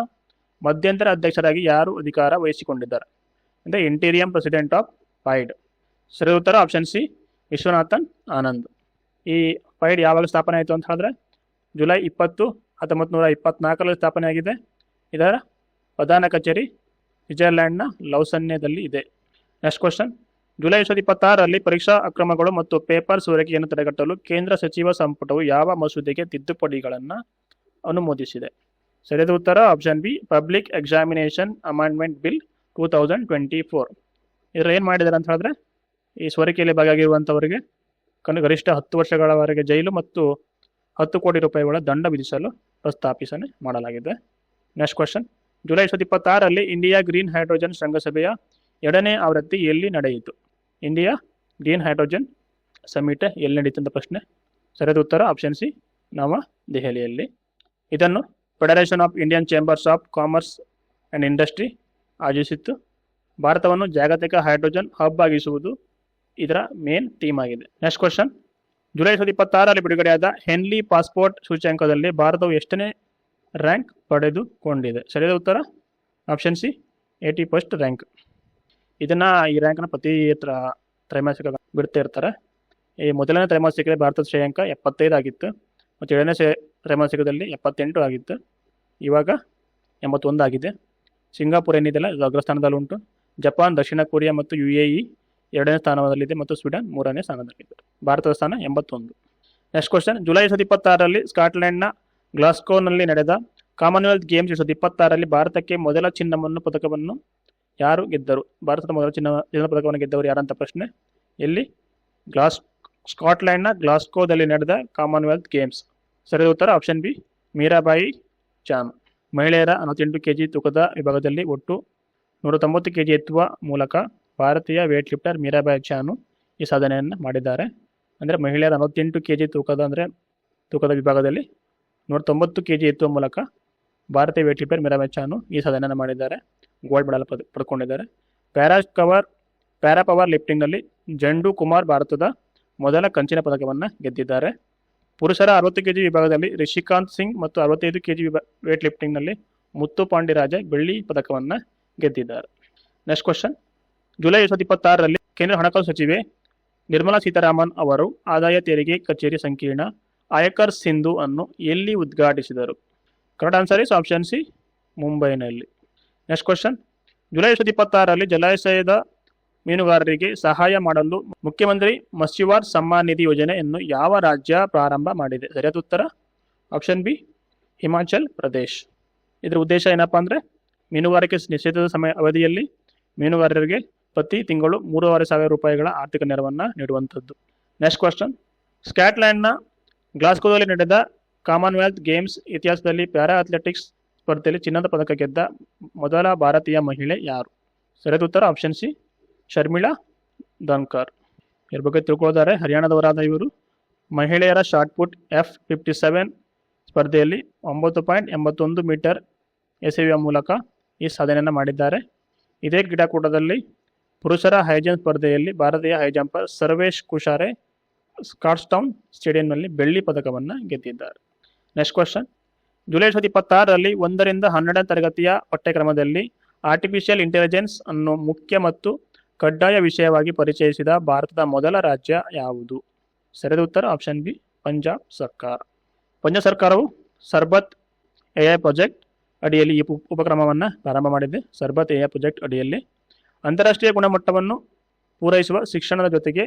ಮಧ್ಯಂತರ ಅಧ್ಯಕ್ಷರಾಗಿ ಯಾರು ಅಧಿಕಾರ ವಹಿಸಿಕೊಂಡಿದ್ದಾರೆ? ಅಂದರೆ ಇಂಟೀರಿಯಂ ಪ್ರೆಸಿಡೆಂಟ್ ಆಫ್ ಫೈಡ್. ಸರಿಯಾದ ಉತ್ತರ ಆಪ್ಷನ್ ಸಿ, ವಿಶ್ವನಾಥನ್ ಆನಂದ್. ಈ ಫೈಡ್ ಯಾವಾಗ ಸ್ಥಾಪನೆ ಆಯಿತು ಅಂತ ಹೇಳಿದ್ರೆ ಜುಲೈ 20, 1924ರಲ್ಲಿ ಸ್ಥಾಪನೆ ಆಗಿದೆ. ಇದರ ಪ್ರಧಾನ ಕಚೇರಿ ಸ್ವಿಟ್ಜರ್ಲ್ಯಾಂಡ್ನ ಲೌಸನ್ಯದಲ್ಲಿ ಇದೆ. Next question. ಜುಲೈ 2026ರಲ್ಲಿ ಪರೀಕ್ಷಾ ಅಕ್ರಮಗಳು ಮತ್ತು ಪೇಪರ್ ಸೋರಿಕೆಯನ್ನು ತಡೆಗಟ್ಟಲು ಕೇಂದ್ರ ಸಚಿವ ಸಂಪುಟವು ಯಾವ ಮಸೂದೆಗೆ ತಿದ್ದುಪಡಿಗಳನ್ನು ಅನುಮೋದಿಸಿದೆ? ಸರಿಯಾದ ಉತ್ತರ option B, public examination amendment bill 2024. ಇದರ ಏನು ಮಾಡಿದ್ದಾರೆ ಅಂತ ಹೇಳಿದ್ರೆ ಈ ಸೋರಿಕೆಯಲ್ಲಿ ಭಾಗಿಯಾಗಿರುವಂಥವರಿಗೆ ಗರಿಷ್ಠ 10 ವರ್ಷಗಳವರೆಗೆ ಜೈಲು ಮತ್ತು 10 ಕೋಟಿ ರೂಪಾಯಿಗಳ ದಂಡ ವಿಧಿಸಲು ಪ್ರಸ್ತಾಪಿಸನೆ ಮಾಡಲಾಗಿದೆ. ನೆಕ್ಸ್ಟ್ ಕ್ವಶನ್, ಜುಲೈ 2026ರಲ್ಲಿ ಇಂಡಿಯಾ ಗ್ರೀನ್ ಹೈಡ್ರೋಜನ್ ಶೃಂಗಸಭೆಯ 2ನೇ ಆವೃತ್ತಿ ಎಲ್ಲಿ ನಡೆಯಿತು? ಇಂಡಿಯಾ ಗ್ರೀನ್ ಹೈಡ್ರೋಜನ್ ಸಮಿಟ್ ಎಲ್ಲಿ ನಡೀತು ಅಂತ ಪ್ರಶ್ನೆ. ಸರಿಯಾದ ಉತ್ತರ ಆಪ್ಷನ್ ಸಿ, ನವದೆಹಲಿಯಲ್ಲಿ. ಇದನ್ನು federation of Indian chambers of commerce and industry ಆಯೋಜಿಸಿತ್ತು. ಭಾರತವನ್ನು ಜಾಗತಿಕ ಹೈಡ್ರೋಜನ್ ಹಬ್ ಆಗಿಸುವುದು ಇದರ ಮೇನ್ ಥೀಮ್ ಆಗಿದೆ. ನೆಕ್ಸ್ಟ್ ಕ್ವಶನ್, ಜುಲೈ 2026ರಲ್ಲಿ ಬಿಡುಗಡೆಯಾದ ಹೆನ್ಲಿ ಪಾಸ್ಪೋರ್ಟ್ ಸೂಚ್ಯಂಕದಲ್ಲಿ ಭಾರತವು ಎಷ್ಟನೇ ರ್ಯಾಂಕ್ ಪಡೆದುಕೊಂಡಿದೆ? ಸರಿಯಾದ ಉತ್ತರ ಆಪ್ಷನ್ ಸಿ, 81st ರ್ಯಾಂಕ್. ಈ ರ್ಯಾಂಕ್ನ ಪ್ರತಿ ತ್ರೈಮಾಸಿಕ ಬಿಡ್ತಾ ಇರ್ತಾರೆ. ಈ ಮೊದಲನೇ ತ್ರೈಮಾಸಿಕದಲ್ಲಿ ಭಾರತದ ಶ್ರೇಯಾಂಕ 75 ಆಗಿತ್ತು ಮತ್ತು ಎರಡನೇ ತ್ರೈಮಾಸಿಕದಲ್ಲಿ 78 ಆಗಿತ್ತು. ಇವಾಗ 81 ಆಗಿದೆ. ಸಿಂಗಾಪುರ್ ಏನಿದೆಯಲ್ಲ ಇದು ಅಗ್ರಸ್ಥಾನದಲ್ಲಿ ಉಂಟು. ಜಪಾನ್, ದಕ್ಷಿಣ ಕೊರಿಯಾ ಮತ್ತು UAE 2ನೇ ಸ್ಥಾನದಲ್ಲಿದೆ ಮತ್ತು ಸ್ವೀಡನ್ 3ನೇ ಸ್ಥಾನದಲ್ಲಿದೆ. ಭಾರತದ ಸ್ಥಾನ 81. ನೆಕ್ಸ್ಟ್ ಕ್ವಶನ್, ಜುಲೈ 2026ರಲ್ಲಿ ಸ್ಕಾಟ್ಲೆಂಡ್ನ ಗ್ಲಾಸ್ಕೋನಲ್ಲಿ ನಡೆದ ಕಾಮನ್ವೆಲ್ತ್ ಗೇಮ್ಸ್ 2026ರಲ್ಲಿ ಭಾರತಕ್ಕೆ ಮೊದಲ ಪದಕವನ್ನು ಯಾರು ಗೆದ್ದರು? ಭಾರತದ ಮೊದಲ ಚಿನ್ನದ ಪದಕವನ್ನು ಗೆದ್ದವರು ಯಾರಂತ ಪ್ರಶ್ನೆ. ಎಲ್ಲಿ? ಸ್ಕಾಟ್ಲೆಂಡ್ನ ಗ್ಲಾಸ್ಕೋದಲ್ಲಿ ನಡೆದ ಕಾಮನ್ವೆಲ್ತ್ ಗೇಮ್ಸ್. ಸರಿಯಾದ ಉತ್ತರ ಆಪ್ಷನ್ ಬಿ, ಮೀರಾಬಾಯಿ ಚಾನು. ಮಹಿಳೆಯರ 48 kg ತೂಕದ ವಿಭಾಗದಲ್ಲಿ ಒಟ್ಟು 190 kg ಎತ್ತುವ ಮೂಲಕ ಭಾರತೀಯ ವೇಟ್ ಲಿಫ್ಟರ್ ಮೀರಾಬಾಯಿ ಚಾನು ಈ ಸಾಧನೆಯನ್ನು ಮಾಡಿದ್ದಾರೆ. ಅಂದರೆ ಮಹಿಳೆಯರ 48 kg ತೂಕದ ವಿಭಾಗದಲ್ಲಿ 190 kg ಎತ್ತುವ ಮೂಲಕ ಭಾರತೀಯ ವೇಟ್ ಲಿಫ್ಟರ್ ಮೀರಾಬಾಯಿ ಚಾನು ಈ ಸಾಧನೆಯನ್ನು ಮಾಡಿದ್ದಾರೆ. ಗೋಲ್ಡ್ ಮೆಡಲ್ ಪಡ್ಕೊಂಡಿದ್ದಾರೆ. ಪ್ಯಾರಾ ಪವರ್ ಲಿಫ್ಟಿಂಗ್ನಲ್ಲಿ ಜಂಡು ಕುಮಾರ್ ಭಾರತದ ಮೊದಲ ಕಂಚಿನ ಪದಕವನ್ನು ಗೆದ್ದಿದ್ದಾರೆ. ಪುರುಷರ 60 kg ವಿಭಾಗದಲ್ಲಿ ರಿಷಿಕಾಂತ್ ಸಿಂಗ್ ಮತ್ತು 65 kg ವೇಟ್ ಲಿಫ್ಟಿಂಗ್ನಲ್ಲಿ ಮುತ್ತು ಪಾಂಡಿರಾಜ ಬೆಳ್ಳಿ ಪದಕವನ್ನು ಗೆದ್ದಿದ್ದಾರೆ. ನೆಕ್ಸ್ಟ್ ಕ್ವಶನ್, ಜುಲೈ 2026ರಲ್ಲಿ ಕೇಂದ್ರ ಹಣಕಾಸು ಸಚಿವೆ ನಿರ್ಮಲಾ ಸೀತಾರಾಮನ್ ಅವರು ಆದಾಯ ತೆರಿಗೆ ಕಚೇರಿ ಸಂಕೀರ್ಣ ಆಯಕರ್ ಸಿಂಧು ಅನ್ನು ಎಲ್ಲಿ ಉದ್ಘಾಟಿಸಿದರು? Correct answer is option C, ಮುಂಬೈನಲ್ಲಿ. ನೆಕ್ಸ್ಟ್ ಕ್ವಶನ್, ಜುಲೈ 2026ರಲ್ಲಿ ಜಲಾಶಯದ ಮೀನುಗಾರರಿಗೆ ಸಹಾಯ ಮಾಡಲು ಮುಖ್ಯಮಂತ್ರಿ ಮತ್ಸ್ಯವಾರ್ ಸಮ್ಮಾನ್ ನಿಧಿ ಯೋಜನೆಯನ್ನು ಯಾವ ರಾಜ್ಯ ಪ್ರಾರಂಭ ಮಾಡಿದೆ? ಸರಿಯಾದ ಉತ್ತರ ಆಪ್ಷನ್ ಬಿ, ಹಿಮಾಚಲ್ ಪ್ರದೇಶ್. ಇದರ ಉದ್ದೇಶ ಏನಪ್ಪ ಅಂದರೆ ಮೀನುಗಾರಿಕೆ ನಿಷೇಧದ ಅವಧಿಯಲ್ಲಿ ಮೀನುಗಾರರಿಗೆ ಪ್ರತಿ ತಿಂಗಳು 3,500 ರೂಪಾಯಿಗಳ ಆರ್ಥಿಕ ನೆರವನ್ನು ನೀಡುವಂಥದ್ದು. ನೆಕ್ಸ್ಟ್ ಕ್ವಶನ್, ಸ್ಕಾಟ್ಲೆಂಡ್ನ ಗ್ಲಾಸ್ಕೋದಲ್ಲಿ ನಡೆದ ಕಾಮನ್ವೆಲ್ತ್ ಗೇಮ್ಸ್ ಇತಿಹಾಸದಲ್ಲಿ ಪ್ಯಾರಾ ಅಥ್ಲೆಟಿಕ್ಸ್ ಸ್ಪರ್ಧೆಯಲ್ಲಿ ಚಿನ್ನದ ಪದಕ ಗೆದ್ದ ಮೊದಲ ಭಾರತೀಯ ಮಹಿಳೆ ಯಾರು? ಸರಿಯಾದ ಉತ್ತರ ಆಪ್ಷನ್ ಸಿ, ಶರ್ಮಿಳಾ ಧನ್ಕರ್. ಇವ್ರ ಬಗ್ಗೆ ತಿಳ್ಕೊಳ್ಳೋದಾರೆ, ಹರಿಯಾಣದವರಾದ ಇವರು ಮಹಿಳೆಯರ ಶಾರ್ಟ್ ಪುಟ್ F57 ಸ್ಪರ್ಧೆಯಲ್ಲಿ 9.81 ಮೀಟರ್ ಎಸೆಯುವ ಮೂಲಕ ಈ ಸಾಧನೆಯನ್ನು ಮಾಡಿದ್ದಾರೆ. ಇದೇ ಕ್ರೀಡಾಕೂಟದಲ್ಲಿ ಪುರುಷರ ಹೈಜಂಪ್ ಸ್ಪರ್ಧೆಯಲ್ಲಿ ಭಾರತೀಯ ಹೈಜಂಪರ್ ಸರ್ವೇಶ್ ಕುಶಾರೆ ಸ್ಕಾಟ್ಸ್ಟೌನ್ ಸ್ಟೇಡಿಯಂನಲ್ಲಿ ಬೆಳ್ಳಿ ಪದಕವನ್ನು ಗೆದ್ದಿದ್ದಾರೆ. ನೆಕ್ಸ್ಟ್ ಕ್ವಶನ್, ಜುಲೈ 2026ರಲ್ಲಿ 1ರಿಂದ 12ನೇ ತರಗತಿಯ ಪಠ್ಯಕ್ರಮದಲ್ಲಿ ಆರ್ಟಿಫಿಷಿಯಲ್ ಇಂಟೆಲಿಜೆನ್ಸ್ ಅನ್ನು ಮುಖ್ಯ ಮತ್ತು ಕಡ್ಡಾಯ ವಿಷಯವಾಗಿ ಪರಿಚಯಿಸಿದ ಭಾರತದ ಮೊದಲ ರಾಜ್ಯ ಯಾವುದು? ಸರಿಯಾದ ಉತ್ತರ ಆಪ್ಷನ್ ಬಿ, ಪಂಜಾಬ್ ಸರ್ಕಾರ. ಪಂಜಾಬ್ ಸರ್ಕಾರವು ಸರ್ಬತ್ AI ಪ್ರಾಜೆಕ್ಟ್ ಅಡಿಯಲ್ಲಿ ಈ ಉಪಕ್ರಮವನ್ನು ಪ್ರಾರಂಭ ಮಾಡಿದೆ. ಸರ್ಬತ್ AI ಪ್ರಾಜೆಕ್ಟ್ ಅಡಿಯಲ್ಲಿ ಅಂತಾರಾಷ್ಟ್ರೀಯ ಗುಣಮಟ್ಟವನ್ನು ಪೂರೈಸುವ ಶಿಕ್ಷಣದ ಜೊತೆಗೆ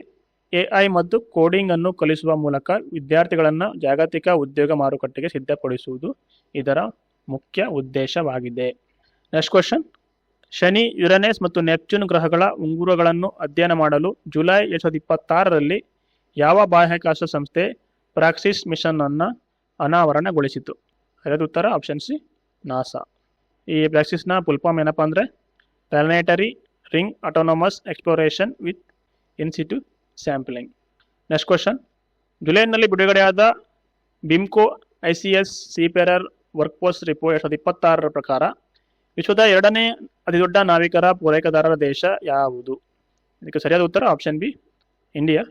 AI ಮತ್ತು ಕೋಡಿಂಗ್ ಅನ್ನು ಕಲಿಸುವ ಮೂಲಕ ವಿದ್ಯಾರ್ಥಿಗಳನ್ನು ಜಾಗತಿಕ ಉದ್ಯೋಗ ಮಾರುಕಟ್ಟೆಗೆ ಸಿದ್ಧಪಡಿಸುವುದು ಇದರ ಮುಖ್ಯ ಉದ್ದೇಶವಾಗಿದೆ. ನೆಕ್ಸ್ಟ್ ಕ್ವಶನ್, ಶನಿ, ಯುರೇನಸ್ ಮತ್ತು ನೆಪ್ಚೂನ್ ಗ್ರಹಗಳ ಉಂಗುರಗಳನ್ನು ಅಧ್ಯಯನ ಮಾಡಲು ಜುಲೈ 2026ರಲ್ಲಿ ಯಾವ ಬಾಹ್ಯಾಕಾಶ ಸಂಸ್ಥೆ ಪ್ರಾಕ್ಸಿಸ್ ಮಿಷನ್ ಅನ್ನು ಅನಾವರಣಗೊಳಿಸಿತು? ಸರಿಯಾದ ಉತ್ತರ ಆಪ್ಷನ್ ಸಿ, ನಾಸಾ. ಈ ಪ್ರಾಕ್ಸಿಸ್ನ ಫುಲ್ ಫಾರ್ಮ್ ಏನಪ್ಪ ಅಂದರೆ planetary ring autonomous exploration with in situ sampling. Next question, ಜುಲೈನಲ್ಲಿ ಬಿಡುಗಡೆಯಾದ ಬಿಮ್ಕೋ ICS ಸೀಪೇರರ್ ವರ್ಕ್ಫೋರ್ಸ್ ರಿಪೋರ್ಟ್ 2026ರ ಪ್ರಕಾರ ವಿಶ್ವದ 2ನೇ ಅತಿದೊಡ್ಡ ನಾವಿಕರ ಪೂರೈಕೆದಾರರ ದೇಶ ಯಾವುದು? ಇದಕ್ಕೆ ಸರಿಯಾದ ಉತ್ತರ ಆಪ್ಷನ್ ಬಿ, ಇಂಡಿಯಾ.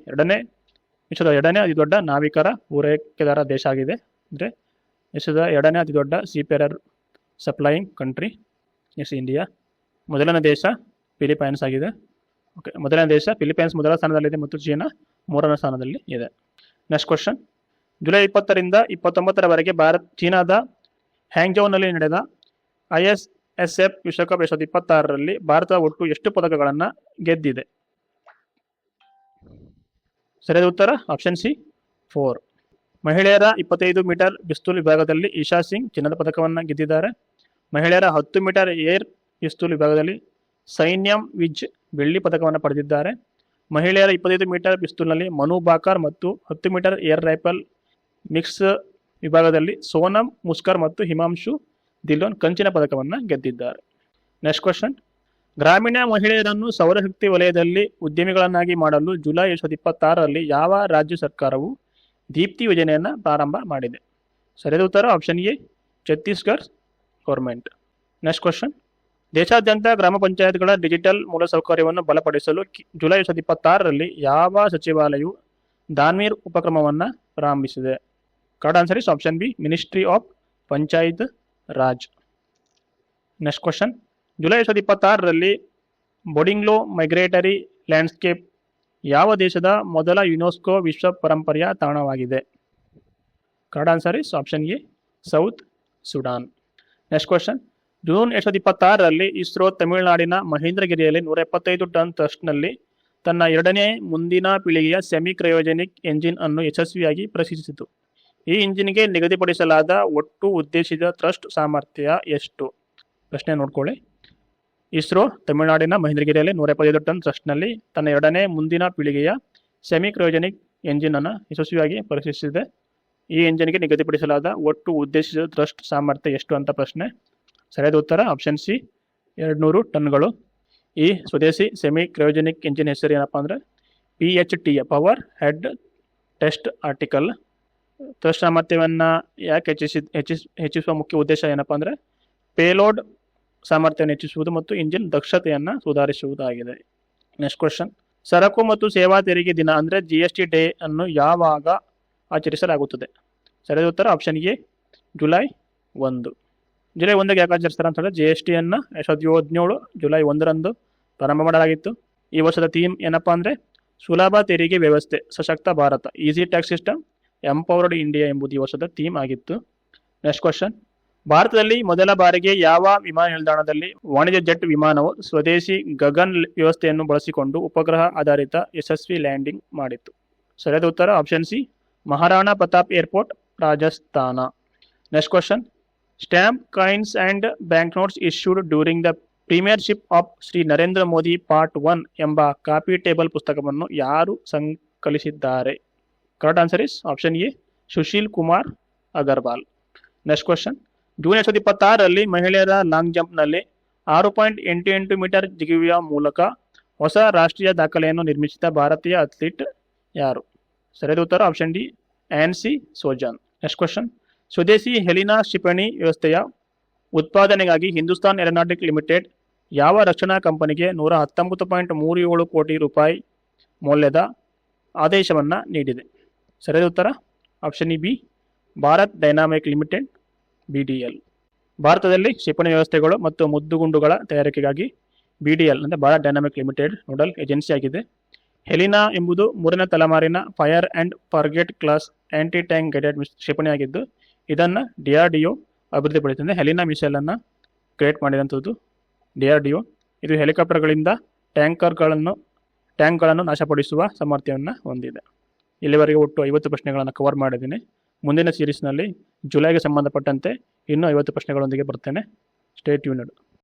ವಿಶ್ವದ 2ನೇ ಅತಿದೊಡ್ಡ ನಾವಿಕರ ಪೂರೈಕೆದಾರ ದೇಶ ಆಗಿದೆ. ಅಂದರೆ ವಿಶ್ವದ 2ನೇ ಅತಿದೊಡ್ಡ ಸೀಪೇರರ್ ಸಪ್ಲೈಯಿಂಗ್ ಕಂಟ್ರಿ ಎಸ್ ಇಂಡಿಯಾ. ಮೊದಲನೇ ದೇಶ ಫಿಲಿಪೈನ್ಸ್ ಆಗಿದೆ. ಓಕೆ, ಮೊದಲನೇ ದೇಶ ಫಿಲಿಪೈನ್ಸ್ ಮೊದಲ ಸ್ಥಾನದಲ್ಲಿದೆ ಮತ್ತು ಚೀನಾ 3ನೇ ಸ್ಥಾನದಲ್ಲಿ ಇದೆ. ನೆಕ್ಸ್ಟ್ ಕ್ವಶನ್, ಜುಲೈ 20ರಿಂದ 29ರವರೆಗೆ ಚೀನಾದ ಹ್ಯಾಂಗ್ಜೌನಲ್ಲಿ ನಡೆದ ISSF ವಿಶ್ವಕಪ್ 2026ರಲ್ಲಿ ಭಾರತ ಒಟ್ಟು ಎಷ್ಟು ಪದಕಗಳನ್ನು ಗೆದ್ದಿದೆ? ಸರಿಯಾದ ಉತ್ತರ ಆಪ್ಷನ್ ಸಿ, 4. ಮಹಿಳೆಯರ 25 ಮೀಟರ್ ಪಿಸ್ತೂಲ್ ವಿಭಾಗದಲ್ಲಿ ಇಶಾ ಸಿಂಗ್ ಚಿನ್ನದ ಪದಕವನ್ನು ಗೆದ್ದಿದ್ದಾರೆ. ಮಹಿಳೆಯರ 10 ಮೀಟರ್ ಏರ್ ಪಿಸ್ತೂಲ್ ವಿಭಾಗದಲ್ಲಿ ಸೈನ್ಯಂ ವಿಜ್ ಬೆಳ್ಳಿ ಪದಕವನ್ನು ಪಡೆದಿದ್ದಾರೆ. ಮಹಿಳೆಯರ 25 ಮೀಟರ್ ಪಿಸ್ತೂಲ್ನಲ್ಲಿ ಮನು ಬಾಕರ್ ಮತ್ತು 10 ಮೀಟರ್ ಏರ್ ರೈಫಲ್ ಮಿಕ್ಸ್ ವಿಭಾಗದಲ್ಲಿ ಸೋನಮ್ ಮುಸ್ಕರ್ ಮತ್ತು ಹಿಮಾಂಶು ಧಿಲ್ಲೋನ್ ಕಂಚಿನ ಪದಕವನ್ನು ಗೆದ್ದಿದ್ದಾರೆ. ನೆಕ್ಸ್ಟ್ ಕ್ವಶನ್, ಗ್ರಾಮೀಣ ಮಹಿಳೆಯರನ್ನು ಸೌರಶಕ್ತಿ ವಲಯದಲ್ಲಿ ಉದ್ಯಮಿಗಳನ್ನಾಗಿ ಮಾಡಲು ಜುಲೈ 2026ರಲ್ಲಿ ಯಾವ ರಾಜ್ಯ ಸರ್ಕಾರವು ದೀಪ್ತಿ ಯೋಜನೆಯನ್ನು ಪ್ರಾರಂಭ ಮಾಡಿದೆ? ಸರಿಯಾದ ಉತ್ತರ option A, Chhattisgarh government. Next question, ದೇಶಾದ್ಯಂತ ಗ್ರಾಮ ಪಂಚಾಯತ್ಗಳ ಡಿಜಿಟಲ್ ಮೂಲಸೌಕರ್ಯವನ್ನು ಬಲಪಡಿಸಲು ಜುಲೈ 2026ರಲ್ಲಿ ಯಾವ ಸಚಿವಾಲಯವು ದಾನ್ವೀರ್ ಉಪಕ್ರಮವನ್ನು ಪ್ರಾರಂಭಿಸಿದೆ? Correct answer is option B, ministry of Panchayat Raj. Next question, July 2026ರಲ್ಲಿ ಬೊಡಿಂಗ್ಲೋ ಮೈಗ್ರೇಟರಿ ಲ್ಯಾಂಡ್ಸ್ಕೇಪ್ ಯಾವ ದೇಶದ ಮೊದಲ ಯುನೆಸ್ಕೋ ವಿಶ್ವ ಪರಂಪರೆಯ ತಾಣವಾಗಿದೆ? Correct answer is option A, South Sudan. Next question, June 2026ರಲ್ಲಿ ಇಸ್ರೋ ತಮಿಳುನಾಡಿನ ಮಹೇಂದ್ರಗಿರಿಯಲ್ಲಿ 175 ಟನ್ ಥ್ರಸ್ಟ್ನಲ್ಲಿ ತನ್ನ ಎರಡನೇ ಮುಂದಿನ ಪೀಳಿಗೆಯ ಸೆಮಿ ಕ್ರಯೋಜೆನಿಕ್ ಎಂಜಿನ್ ಅನ್ನು ಯಶಸ್ವಿಯಾಗಿ ಪರೀಕ್ಷಿಸಿತು. ಈ ಇಂಜಿನ್ಗೆ ನಿಗದಿಪಡಿಸಲಾದ ಒಟ್ಟು ಉದ್ದೇಶಿತ ಥ್ರಸ್ಟ್ ಸಾಮರ್ಥ್ಯ ಎಷ್ಟು? ಪ್ರಶ್ನೆ ನೋಡ್ಕೊಳ್ಳಿ. ಇಸ್ರೋ ತಮಿಳುನಾಡಿನ ಮಹೇಂದ್ರಗಿರಿಯಲ್ಲಿ 175 ಟನ್ ಥ್ರಸ್ಟ್ನಲ್ಲಿ ತನ್ನ ಎರಡನೇ ಮುಂದಿನ ಪೀಳಿಗೆಯ ಸೆಮಿ ಕ್ರಯೋಜೆನಿಕ್ ಎಂಜಿನ್ ಅನ್ನು ಯಶಸ್ವಿಯಾಗಿ ಪರೀಕ್ಷಿಸಿದೆ. ಈ ಎಂಜಿನ್ಗೆ ನಿಗದಿಪಡಿಸಲಾದ ಒಟ್ಟು ಉದ್ದೇಶಿತ ಥ್ರಸ್ಟ್ ಸಾಮರ್ಥ್ಯ ಎಷ್ಟು ಅಂತ ಪ್ರಶ್ನೆ. ಸರಿಯಾದ ಉತ್ತರ ಆಪ್ಷನ್ ಸಿ, 200 ಟನ್ಗಳು. ಈ ಸ್ವದೇಶಿ ಸೆಮಿ ಕ್ರಯೋಜೆನಿಕ್ ಎಂಜಿನ್ ಹೆಸರು ಏನಪ್ಪ ಅಂದರೆ PHT, power head test article. Thrust ಸಾಮರ್ಥ್ಯವನ್ನು ಯಾಕೆ ಹೆಚ್ಚಿಸುವ ಮುಖ್ಯ ಉದ್ದೇಶ ಏನಪ್ಪ ಅಂದರೆ ಪೇಲೋಡ್ ಸಾಮರ್ಥ್ಯವನ್ನು ಹೆಚ್ಚಿಸುವುದು ಮತ್ತು ಇಂಜಿನ್ ದಕ್ಷತೆಯನ್ನು ಸುಧಾರಿಸುವುದಾಗಿದೆ. ನೆಕ್ಸ್ಟ್ ಕ್ವಶನ್, ಸರಕು ಮತ್ತು ಸೇವಾ ತೆರಿಗೆ ದಿನ ಅಂದರೆ GST ಡೇ ಅನ್ನು ಯಾವಾಗ ಆಚರಿಸಲಾಗುತ್ತದೆ? ಸರಿಯಾದ ಉತ್ತರ ಆಪ್ಷನ್ ಎ, ಜುಲೈ 1. ಜುಲೈ 1ಗೆ ಯಾಕೆ ಆಚರಿಸ್ತಾರೆ ಅಂತ ಹೇಳಿದ್ರೆ GSTಯನ್ನು 2017 ಜುಲೈ 1ರಂದು ಪ್ರಾರಂಭ ಮಾಡಲಾಗಿತ್ತು. ಈ ವರ್ಷದ ಥೀಮ್ ಏನಪ್ಪ ಅಂದರೆ ಸುಲಭ ತೆರಿಗೆ ವ್ಯವಸ್ಥೆ, ಸಶಕ್ತ Bharat, easy tax system, empowered India ಎಂಬುದು ಈ ವರ್ಷದ ಥೀಮ್ ಆಗಿತ್ತು. ನೆಕ್ಸ್ಟ್ ಕ್ವಶನ್, ಭಾರತದಲ್ಲಿ ಮೊದಲ ಬಾರಿಗೆ ಯಾವ ವಿಮಾನ ನಿಲ್ದಾಣದಲ್ಲಿ ವಾಣಿಜ್ಯ ಜೆಟ್ ವಿಮಾನವು ಸ್ವದೇಶಿ ಗಗನ್ ವ್ಯವಸ್ಥೆಯನ್ನು ಬಳಸಿಕೊಂಡು ಉಪಗ್ರಹ ಆಧಾರಿತ ಯಶಸ್ವಿ ಲ್ಯಾಂಡಿಂಗ್ ಮಾಡಿತ್ತು? ಸರಿಯಾದ ಉತ್ತರ option C, Maharana Pratap airport, Rajasthan. Next question, stamp, coins and bank notes issued during the premiership of Shri Narendra Modi part 1 ಎಂಬ ಕಾಪಿ ಟೇಬಲ್ ಪುಸ್ತಕವನ್ನು ಯಾರು ಸಂಕಲಿಸಿದ್ದಾರೆ? Correct answer is option A, Sushil Kumar Agarwal. Next question, June 2026ರಲ್ಲಿ ಮಹಿಳೆಯರ ಲಾಂಗ್ ಜಂಪ್ನಲ್ಲಿ 6.88 ಮೀಟರ್ ಜಿಗಿಯುವ ಮೂಲಕ ಹೊಸ ರಾಷ್ಟ್ರೀಯ ದಾಖಲೆಯನ್ನು ನಿರ್ಮಿಸಿದ ಭಾರತೀಯ ಅಥ್ಲೀಟ್ ಯಾರು? ಸರಿಯಾದ ಉತ್ತರ ಆಪ್ಷನ್ ಡಿ, ಆ್ಯನ್ಸಿ ಸೋಜನ್. ನೆಕ್ಸ್ಟ್ ಕ್ವಶನ್, ಸ್ವದೇಶಿ ಹೆಲಿನಾ ಕ್ಷಿಪಣಿ ವ್ಯವಸ್ಥೆಯ ಉತ್ಪಾದನೆಗಾಗಿ ಹಿಂದೂಸ್ತಾನ್ ಏರೋನಾಟಿಕ್ ಲಿಮಿಟೆಡ್ ಯಾವ ರಕ್ಷಣಾ ಕಂಪನಿಗೆ 119.37 ಕೋಟಿ ರೂಪಾಯಿ ಮೌಲ್ಯದ ಆದೇಶವನ್ನು ನೀಡಿದೆ? ಸರಿಯಾದ ಉತ್ತರ option B, Bharat dynamic limited, BDL. ಭಾರತದಲ್ಲಿ ಕ್ಷಿಪಣಿ ವ್ಯವಸ್ಥೆಗಳು ಮತ್ತು ಮುದ್ದುಗುಂಡುಗಳ ತಯಾರಿಕೆಗಾಗಿ BDL ಅಂದರೆ Bharat dynamic limited nodal agency ಆಗಿದೆ. ಹೆಲಿನಾ ಎಂಬುದು 3ನೇ ತಲೆಮಾರಿನ fire and forget class anti tank guided ಕ್ಷಿಪಣಿಯಾಗಿದ್ದು ಇದನ್ನು DRDO ಅಭಿವೃದ್ಧಿಪಡಿಸಿದೆ. ಹೆಲಿನಾ ಮಿಸೈಲನ್ನು ಕ್ರಿಯೇಟ್ ಮಾಡಿದಂಥದ್ದು DRDO. ಇದು ಹೆಲಿಕಾಪ್ಟರ್ಗಳಿಂದ ಟ್ಯಾಂಕ್ಗಳನ್ನು ನಾಶಪಡಿಸುವ ಸಾಮರ್ಥ್ಯವನ್ನು ಹೊಂದಿದೆ. ಇಲ್ಲಿವರೆಗೆ ಒಟ್ಟು 50 ಪ್ರಶ್ನೆಗಳನ್ನು ಕವರ್ ಮಾಡಿದ್ದೀನಿ. ಮುಂದಿನ ಸೀರೀಸ್ನಲ್ಲಿ ಜುಲೈಗೆ ಸಂಬಂಧಪಟ್ಟಂತೆ ಇನ್ನೂ 50 ಪ್ರಶ್ನೆಗಳೊಂದಿಗೆ ಬರ್ತೇನೆ. Stay tuned.